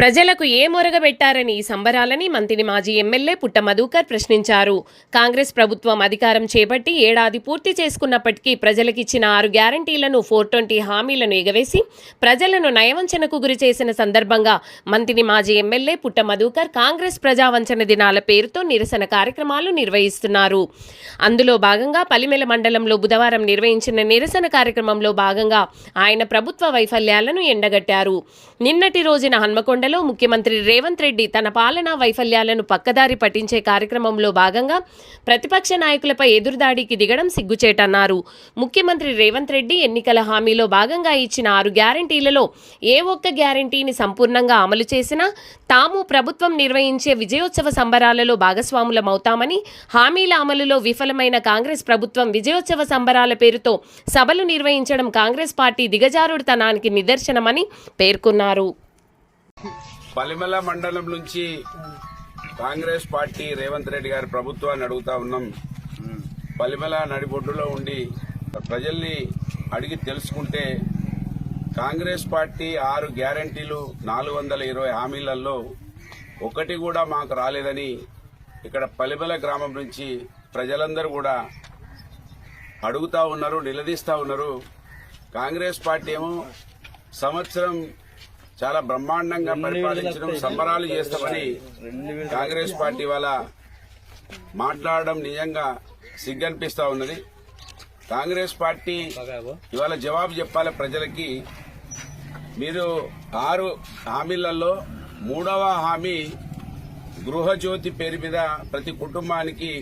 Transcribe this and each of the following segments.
ప్రజలకు ఏ మొరగబెట్టారని ఈ సంబరాలని మంత్రి మాజీ ఎమ్మెల్యే పుట్ట మధుకర్ ప్రశ్నించారు. కాంగ్రెస్ ప్రభుత్వం అధికారం చేపట్టి ఏడాది పూర్తి చేసుకున్నప్పటికీ ప్రజలకిచ్చిన 6 గ్యారంటీలను 420 హామీలను ఎగవేసి ప్రజలను నయవంచనకు గురి చేసిన సందర్భంగా మంత్రి మాజీ ఎమ్మెల్యే పుట్ట మధుకర్ కాంగ్రెస్ ప్రజావంచన దినాల పేరుతో నిరసన కార్యక్రమాలు నిర్వహిస్తున్నారు. అందులో భాగంగా పలిమెల మండలంలో బుధవారం నిర్వహించిన నిరసన కార్యక్రమంలో భాగంగా ఆయన ప్రభుత్వ వైఫల్యాలను ఎండగట్టారు. నిన్నటి రోజున హన్మకొండలో ముఖ్యమంత్రి రేవంత్ రెడ్డి తన పాలనా వైఫల్యాలను పక్కదారి పట్టించే కార్యక్రమంలో భాగంగా ప్రతిపక్ష నాయకులపై ఎదురుదాడికి దిగడం సిగ్గుచేటన్నారు. ముఖ్యమంత్రి రేవంత్ రెడ్డి ఎన్నికల హామీలో భాగంగా ఇచ్చిన 6 గ్యారంటీలలో ఏ ఒక్క గ్యారంటీని సంపూర్ణంగా అమలు చేసినా తాము ప్రభుత్వం నిర్వహించే విజయోత్సవ సంబరాలలో భాగస్వాములమవుతామని, హామీల అమలులో విఫలమైన కాంగ్రెస్ ప్రభుత్వం విజయోత్సవ సంబరాల పేరుతో సభలు నిర్వహించడం కాంగ్రెస్ పార్టీ దిగజారుడుతనానికి నిదర్శనమని పేర్కొన్నారు. పలిమెల మండలం నుంచి కాంగ్రెస్ పార్టీ రేవంత్ రెడ్డి గారి ప్రభుత్వాన్ని అడుగుతా ఉన్నాం. పలిమెల నడిబొడ్డులో ఉండి ప్రజల్ని అడిగి తెలుసుకుంటే కాంగ్రెస్ పార్టీ 6 గ్యారంటీలు 420 హామీలలో ఒకటి కూడా మాకు రాలేదని ఇక్కడ పలిమెల గ్రామం నుంచి ప్రజలందరూ కూడా అడుగుతా ఉన్నారు, నిలదీస్తా ఉన్నారు. కాంగ్రెస్ పార్టీ ఏమో సంవత్సరం చాలా బ్రహ్మాండంగా పరిపాలించడం, సంబరాలు చేస్తామని కాంగ్రెస్ పార్టీ వాళ్ళ మాట్లాడడం నిజంగా సిగ్గనిపిస్తా ఉన్నది. కాంగ్రెస్ పార్టీ ఇవాళ జవాబు చెప్పాలి ప్రజలకి. మీరు 6 హామీలలో 3వ హామీ గృహజ్యోతి పేరు మీద ప్రతి కుటుంబానికి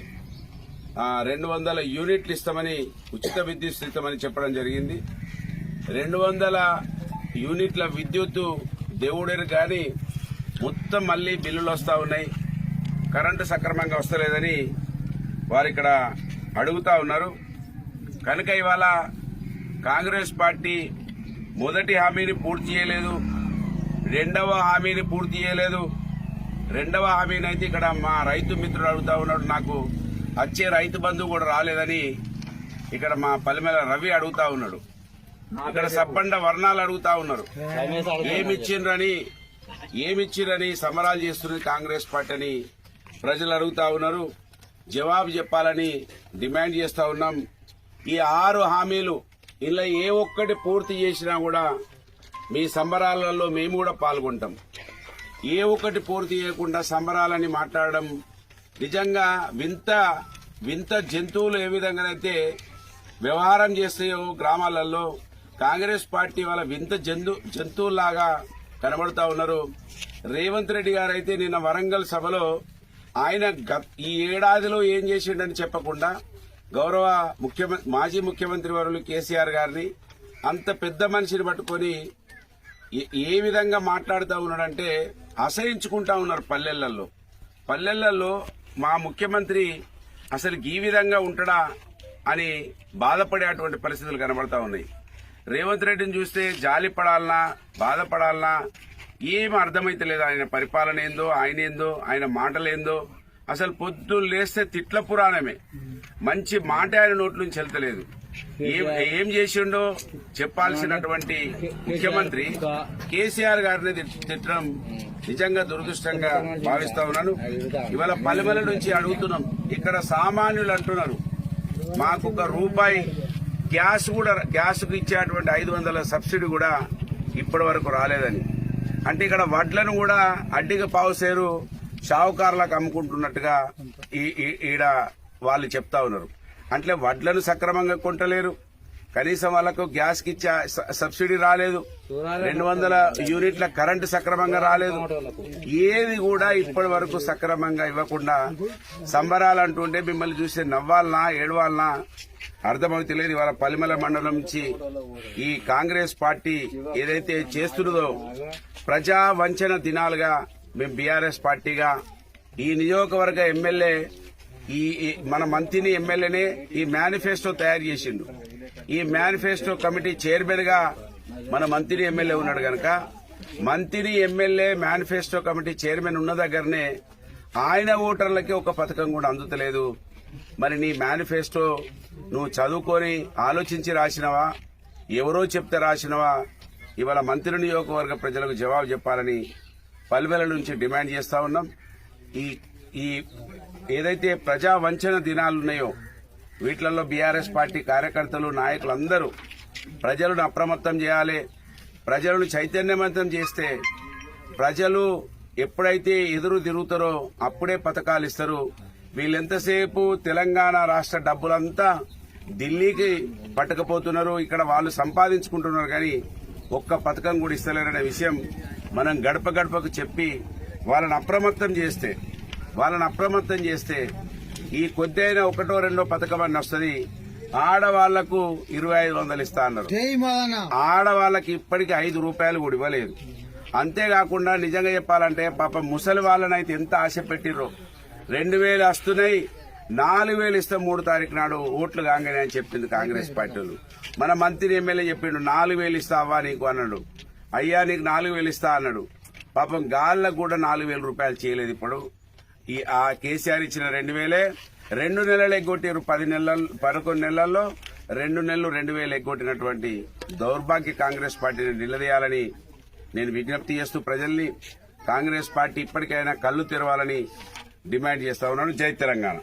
200 యూనిట్లు ఇస్తామని, ఉచిత విద్యుత్ ఇస్తామని చెప్పడం జరిగింది. 200 యూనిట్ల విద్యుత్ దేవుడేరు కానీ మొత్తం మళ్లీ బిల్లులు వస్తా ఉన్నాయి, కరెంటు సక్రమంగా వస్తలేదని వారు ఇక్కడ అడుగుతా ఉన్నారు. కనుక ఇవాళ కాంగ్రెస్ పార్టీ మొదటి హామీని పూర్తి చేయలేదు, 2వ హామీని పూర్తి చేయలేదు. 2వ హామీని అయితే ఇక్కడ మా రైతు మిత్రుడు అడుగుతా ఉన్నాడు, నాకు వచ్చే రైతు బంధు కూడా రాలేదని ఇక్కడ మా పలిమెల రవి అడుగుతా ఉన్నాడు. ఇక్కడ సబ్బండ వర్ణాలు అడుగుతా ఉన్నారు. ఏమిచ్చిరని సమరాలు చేస్తున్నది కాంగ్రెస్ పార్టీ అని ప్రజలు అడుగుతా ఉన్నారు. జవాబు చెప్పాలని డిమాండ్ చేస్తా ఉన్నాం. ఈ 6 హామీలు ఇలా ఏ ఒక్కటి పూర్తి చేసినా కూడా మీ సంబరాలలో మేము కూడా పాల్గొంటాం. ఏ ఒక్కటి పూర్తి చేయకుండా సంబరాలని మాట్లాడడం నిజంగా వింత జంతువులు ఏ విధంగానైతే వ్యవహారం చేస్తాయో గ్రామాలలో కాంగ్రెస్ పార్టీ వాళ్ళ వింత జంతువులాగా కనబడతా ఉన్నారు. రేవంత్ రెడ్డి గారు అయితే నిన్న వరంగల్ సభలో ఆయన ఈ ఏడాదిలో ఏం చేసిండని చెప్పకుండా గౌరవ మాజీ ముఖ్యమంత్రి వర్యులు కేసీఆర్ గారిని అంత పెద్ద మనిషిని పట్టుకొని ఏ విధంగా మాట్లాడుతూ ఉన్నాడంటే అసహించుకుంటా ఉన్నారు. పల్లెలలో మా ముఖ్యమంత్రి అసలు ఈ విధంగా ఉంటాడా అని బాధపడేటువంటి పరిస్థితులు కనబడతా ఉన్నాయి. రేవంత్ రెడ్డిని చూస్తే జాలి పడాలనా, బాధపడాలనా ఏం అర్థమైతలేదు. ఆయన పరిపాలన ఏందో, ఆయన ఏందో, ఆయన మాటలేందో. అసలు పొద్దున్న లేస్తే తిట్ల పురాణమే, మంచి మాట ఆయన నోట్ల నుంచి వెళ్తలేదు. ఏం చేసిండో చెప్పాల్సినటువంటి ముఖ్యమంత్రి కేసీఆర్ గారిని తిట్టడం నిజంగా దురదృష్టంగా భావిస్తా ఉన్నాను. ఇవాళ పలిమెల నుంచి అడుగుతున్నాం, ఇక్కడ సామాన్యులు అంటున్నారు మాకు ₹1 గ్యాస్కు ఇచ్చేటువంటి 500 సబ్సిడీ కూడా ఇప్పటి వరకు రాలేదని. అంటే ఇక్కడ వడ్లను కూడా అడ్డిగా పావుసేరు షావుకారులకు అమ్ముకుంటున్నట్టుగా ఈడ వాళ్ళు చెప్తా ఉన్నారు. అంటే వడ్లను సక్రమంగా కొంటలేరు, కనీసం వాళ్ళకు గ్యాస్కి ఇచ్చే సబ్సిడీ రాలేదు, 200 యూనిట్ల కరెంటు సక్రమంగా రాలేదు. ఏది కూడా ఇప్పటి వరకు సక్రమంగా ఇవ్వకుండా సంబరాలు అంటుంటే మిమ్మల్ని చూస్తే నవ్వాలనా ఏడవాలనా అర్థమవుతలేదు. ఇవాళ పలిమెల మండలం నుంచి ఈ కాంగ్రెస్ పార్టీ ఏదైతే చేస్తున్నదో ప్రజా వంచన దినాలుగా మేము బీఆర్ఎస్ పార్టీగా ఈ నియోజకవర్గ ఎమ్మెల్యే మన మంత్రిని ఎమ్మెల్యేనే ఈ మేనిఫెస్టో తయారు చేసిండు. ఈ మేనిఫెస్టో కమిటీ చైర్మన్ గా మన మంత్రి ఎమ్మెల్యే ఉన్నాడు కనుక మంత్రి ఎమ్మెల్యే మేనిఫెస్టో కమిటీ చైర్మన్ ఉన్న దగ్గరనే ఆయన ఓటర్లకి ఒక పథకం కూడా అందుతలేదు. మరి నీ మేనిఫెస్టో నువ్వు చదువుకొని ఆలోచించి రాసినవా, ఎవరో చెప్తే రాసినవా? ఇవాళ మంత్రి నియోజకవర్గ ప్రజలకు జవాబు చెప్పాలని పలువెల నుంచి డిమాండ్ చేస్తా ఉన్నాం. ఈ ఏదైతే ప్రజా వంచన దినాలు ఉన్నాయో వీటిలలో బీఆర్ఎస్ పార్టీ కార్యకర్తలు నాయకులందరూ ప్రజలను అప్రమత్తం చేయాలి. ప్రజలను చైతన్యవంతం చేస్తే ప్రజలు ఎప్పుడైతే ఎదురు తిరుగుతారో అప్పుడే పథకాలు ఇస్తారు. వీళ్ళెంతసేపు తెలంగాణ రాష్ట్ర డబ్బులంతా ఢిల్లీకి పట్టుకపోతున్నారు, ఇక్కడ వాళ్ళు సంపాదించుకుంటున్నారు, కానీ ఒక్క పథకం కూడా ఇస్తలేరనే విషయం మనం గడప గడపకు చెప్పి వాళ్ళని అప్రమత్తం చేస్తే ఈ కొద్దైనా ఒకటో రెండో పథకం అని వస్తుంది. ఆడవాళ్లకు 2500 ఇస్తా అన్నారు. ఆడవాళ్లకి ఇప్పటికి 5 రూపాయలు కూడా ఇవ్వలేదు. అంతేకాకుండా నిజంగా చెప్పాలంటే పాపం ముసలి వాళ్ళనైతే ఎంత ఆశ పెట్టిర్రో. 2000 వస్తున్నాయి, 4000 ఇస్తే 3 తారీఖు నాడు ఓట్లు కాగానే అని చెప్పింది కాంగ్రెస్ పార్టీలు. మన మంత్రి ఎమ్మెల్యే చెప్పిండు 4000 ఇస్తావా నీకు అన్నాడు. అయ్యా నీకు 4000 ఇస్తా అన్నాడు. పాపం గాళ్ళకు కూడా 4000 రూపాయలు చేయలేదు. ఇప్పుడు ఆ కేసీఆర్ ఇచ్చిన 2000 2 నెలలు ఎగ్గొట్టారు. 11 నెలల్లో 2 నెలలు 2000 ఎగ్గొట్టినటువంటి దౌర్భాగ్య కాంగ్రెస్ పార్టీని నిలదీయాలని నేను విజ్ఞప్తి చేస్తూ ప్రజల్ని కాంగ్రెస్ పార్టీ ఇప్పటికైనా కళ్ళు తెరవాలని డిమాండ్ చేస్తా ఉన్నాను. జై తెలంగాణ.